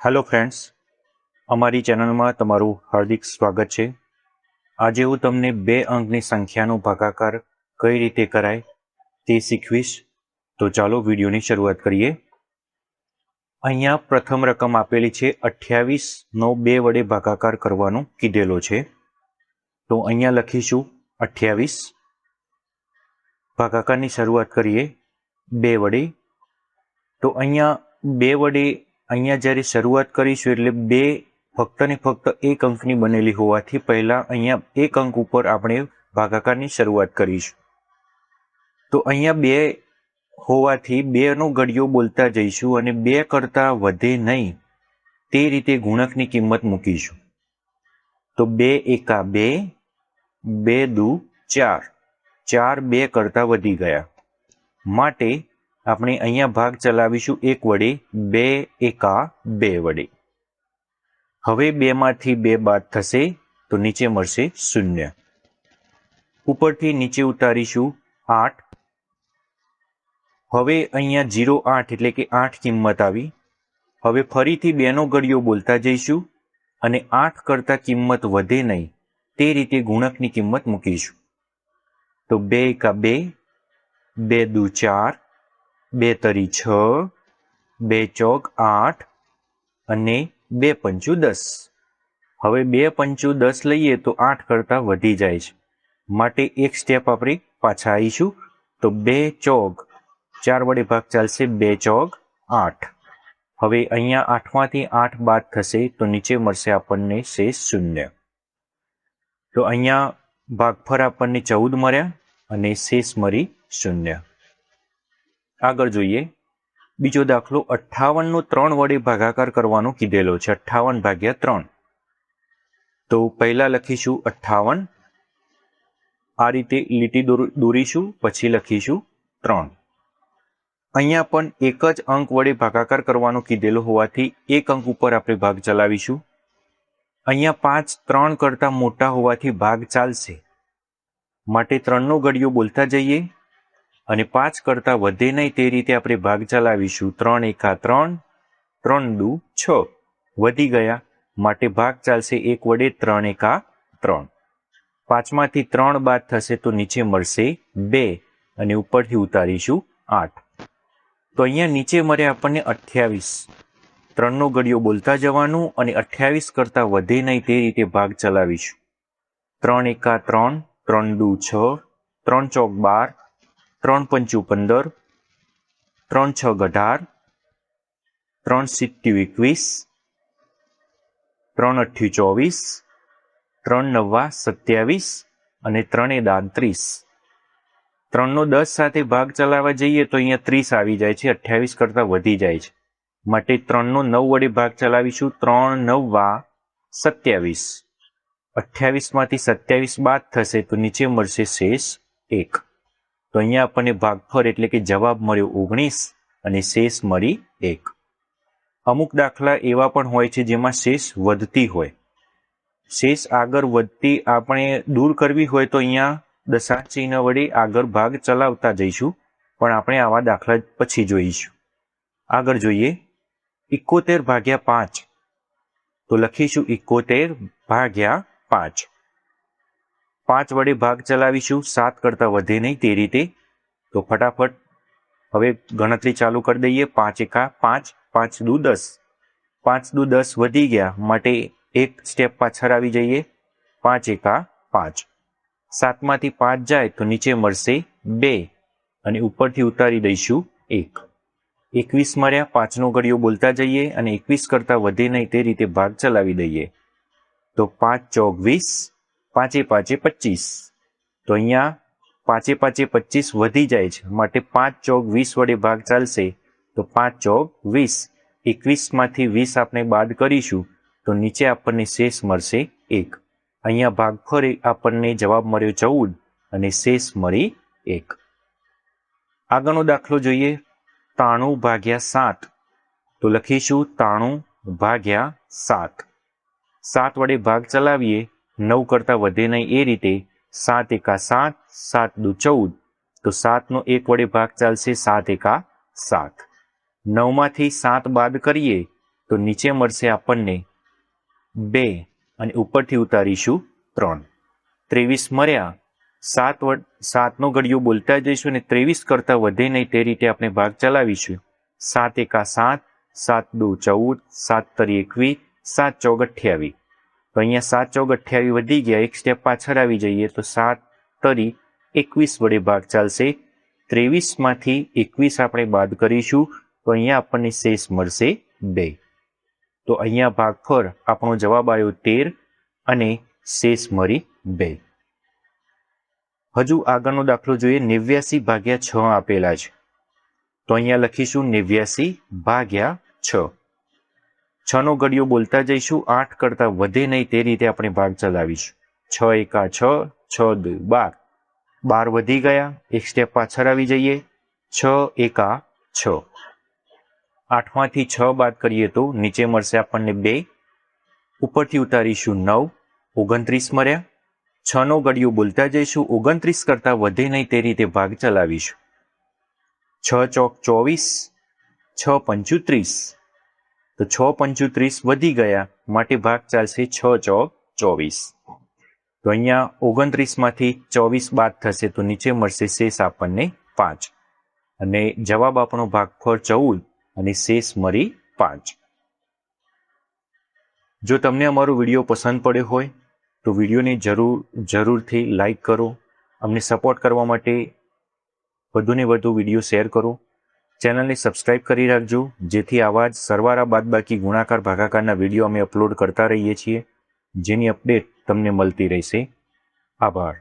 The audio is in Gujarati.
हेलो फ्रेंड्स, अमारी चेनल में तमारू हार्दिक स्वागत है। आज हूँ तमने 2 अंकनी संख्यानो भागाकार कई रीते कराय ते शीखवीश। तो चलो वीडियोनी शरूआत करिए। अहींया प्रथम रकम आपेली छे 28 नो 2 वडे भागाकार करवानो कीधेलो छे। तो अहींया लखीशुं 28 भागाकारनी शरूआत करिए 2 वडे। तो अहींया 2 वडे अहींया ज्यारे शरूआत करीशुं एटले 2 फक्त ने फक्त एक अंकनी बनेली होवाथी पहला अहींया एक अंक उपर आपणे भागाकारनी शरूआत करीशुं। तो अहींया 2 होवाथी 2 नो घड़ियो बोलता जईशुं अने 2 करता वधे नहीं ते रीते गुणकनी किंमत मूकीशुं। तो 2 एका 2, 2 दू 4, 4 2 करता वधी गया माटे આપણે અહીંયા ભાગ ચલાવીશું 1 વડે 2 એકા 2 વડે। હવે 2 માંથી 2 બાદ થશે તો નીચે મળશે 0। ઉપરથી નીચે ઉતારીશું 8। હવે અહીંયા 0 8 એટલે કે 8 કિંમત આવી। હવે ફરીથી 2 નો ઘડિયો બોલતા જઈશું અને 8 કરતા કિંમત વધે નહીં તે રીતે ગુણકની કિંમત મૂકીશું। તો 2 એકા 2, 2 દુ 4, 2 તરી 6, 2 ચોક 8 અને 2 પંચું 10। હવે 2 પંચું 10 લઈએ તો 8 કરતા વધી જાય છે માટે એક સ્ટેપ આપણે પાછા આવીશું। તો 2 ચોક 4 વડે ભાગ ચાલશે 2 ચોક 8। હવે અહીંયા 8 માંથી 8 બાદ થશે તો નીચે મળશે આપણને શેષ 0। તો અહીંયા ભાગફળ આપણને 14 મળ્યા અને શેષ મળી 0। આગળ જોઈએ બીજો દાખલો 58 નો 3 વડે ભાગાકાર કરવાનો કીધેલો છે। 58 ભાગ્યા 3। તો પહેલા લખીશું 58, આ રીતે લીટી દોરીશું, પછી લખીશું 3। અહીંયા પણ એક જ અંક વડે ભાગાકાર કરવાનો કીધેલો હોવાથી એક અંક ઉપર આપણે ભાગ ચલાવીશું। અહીંયા 5 3 કરતા મોટા હોવાથી ભાગ ચાલશે માટે 3 નો ઘડિયો બોલતા જઈએ અને 5 કરતા વધે નહીં તે રીતે આપણે ભાગ ચલાવીશું। 3 એકા 3, 3 દુ 6 વધી ગયા માટે ભાગ ચાલશે 1 વડે 3 એકા 3। 5 માંથી 3 બાદ થશે તો નીચે મળશે 2 અને ઉપરથી ઉતારીશું 8। તો અહીંયા નીચે મળે આપણને 28। 3 નો ઘડિયો બોલતા જવાનું અને 28 કરતા વધે નહીં તે રીતે ભાગ ચલાવીશું। 3 એકા 3, 3 દુ 6, 3 ચોક 12, 3 પંચું 15, 3 છ 18, 3 સિત્યું 21, 3 અઠ્યું 24, 3 નવા 27 અને 3 દાન 30। 3 નો 10 સાથે ભાગ ચલાવવા જઈએ તો અહીંયા 30 આવી જાય છે, 28 કરતા વધી જાય છે માટે 3 નો 9 વડે ભાગ ચલાવીશું। 3 નવા 27, 28 માંથી 27 બાદ થશે તો નીચે મળશે શેષ 1। તો અહીંયા આપણને ભાગફળ એટલે કે જવાબ મળ્યો 19 અને શેષ મળી 1। અમુક દાખલા એવા પણ હોય છે જેમાં શેષ વધતી હોય। શેષ આગળ વધતી આપણે દૂર કરવી હોય તો અહીંયા દશાંશ ચિહ્ન વડે આગળ ભાગ ચલાવતા જઈશું, પણ આપણે આવા દાખલા પછી જોઈશું। આગળ જોઈએ 71 ભાગ્યા 5। તો લખીશું 71 ભાગ્યા 5। 5 વડે ભાગ ચલાવીશું, 7 કરતા વધે નહીં તે રીતે। તો ફટાફટ હવે ગણતરી ચાલુ કરી દઈએ। 5 એકા 5, 5 દુ 10, 5 દુ 10 વધી ગયા માટે એક સ્ટેપ પાછળ આવી જઈએ। 5 એકા 5, 7 માંથી 5 જાય તો નીચે મળશે 2 અને ઉપરથી ઉતારી દઈશું 1। 21 મળ્યા, 5 નો ઘડિયો બોલતા જઈએ અને 21 કરતા વધે નહીં તે રીતે ભાગ ચલાવી દઈએ। તો 5 ચોક 20, 5 5 25। તો અહીંયા 5 5 25 વધી જાય છે માટે 5 ચોક 20 વડે ભાગ ચાલશે। તો 5 ચોક 20, 21 માંથી 20 આપણે બાદ કરીશું તો નીચે આપણને શેષ મળશે 1। અહીંયા ભાગફળ આપણને જવાબ મળ્યો 14 અને શેષ મળી 1। આગળનો દાખલો જોઈએ 93 ભાગ્યા 7। તો લખીશું 93 ભાગ્યા 7। 7 વડે ભાગ ચલાવીએ, 9 કરતા વધે નહીં એ રીતે। 7 એકા 7, 7 દુ 14। તો 7 નો 1 વડે ભાગ ચાલશે 7 એકા 7। 9 માંથી 7 બાદ કરીએ તો નીચે મળશે આપણને 2 અને ઉપરથી ઉતારીશું 3. 23 મળ્યા. 7નો ઘડિયો બોલતા જઈશું અને 23 કરતાં વધે નહીં તે રીતે આપણે ભાગ ચલાવીશું. 7 એકા 7, 7 દુ 14, 7 તરી 21, 7 ચોક 28. તો અહીંયા 7 ચોક 28 વધી ગયા. એક સ્ટેપ પાછળ આવી જઈએ તો 7 તરી 21 વડે ભાગ ચાલશે. 23માંથી 21 આપણે બાદ કરીશું તો અહીંયા આપણને શેષ મળશે 2. તો અહીંયા ભાગફળ આપણો જવાબ આવ્યો 13 અને શેષ મળી 2. હજુ આગળનો દાખલો જોઈએ. 89 ભાગ્યા 6 આપેલા છે. તો અહીંયા લખીશું 89 ભાગ્યા 6. 6નો ઘડિયો બોલતા જઈશું. 8 કરતાં વધે નહીં તે રીતે આપણે ભાગ ચલાવીશું. 6 એકા 6, 6 દુ 12. 12 વધી ગયા. એક સ્ટેપ પાછળ આવી જઈએ. 6 એકા 6. 8માંથી 6 બાદ કરીએ તો નીચે મળશે આપણને 2. ઉપરથી ઉતારીશું 9, 29 મળ્યા. 6નો ઘડિયો બોલતા જઈશું. 29 કરતાં વધે નહીં તે રીતે ભાગ ચલાવીશું. 6 ચોક 24, 6 35. તો 6 35 વધી ગયા માટે ભાગ ચાલશે 6 ચોક 24. તો અહીંયા 29માંથી 24 બાદ થશે તો નીચે મળશે શેષ આપણને 5 અને જવાબ આપણો ભાગફળ 14 અને શેષ મળી 5. જો તમને અમારો વિડીયો પસંદ પડ્યો હોય તો વિડીયોને જરૂરથી લાઈક કરો. અમને સપોર્ટ કરવા માટે વધુને વધુ વિડીયો શેર કરો. ચેનલને સબસ્ક્રાઇબ કરી રાખજો જેથી આવા જ સરવાળા બાદબાકી ગુણાકાર ભાગાકારના વિડીયો અમે અપલોડ કરતા રહીએ છીએ જેની અપડેટ તમને મળતી રહેશે. આભાર.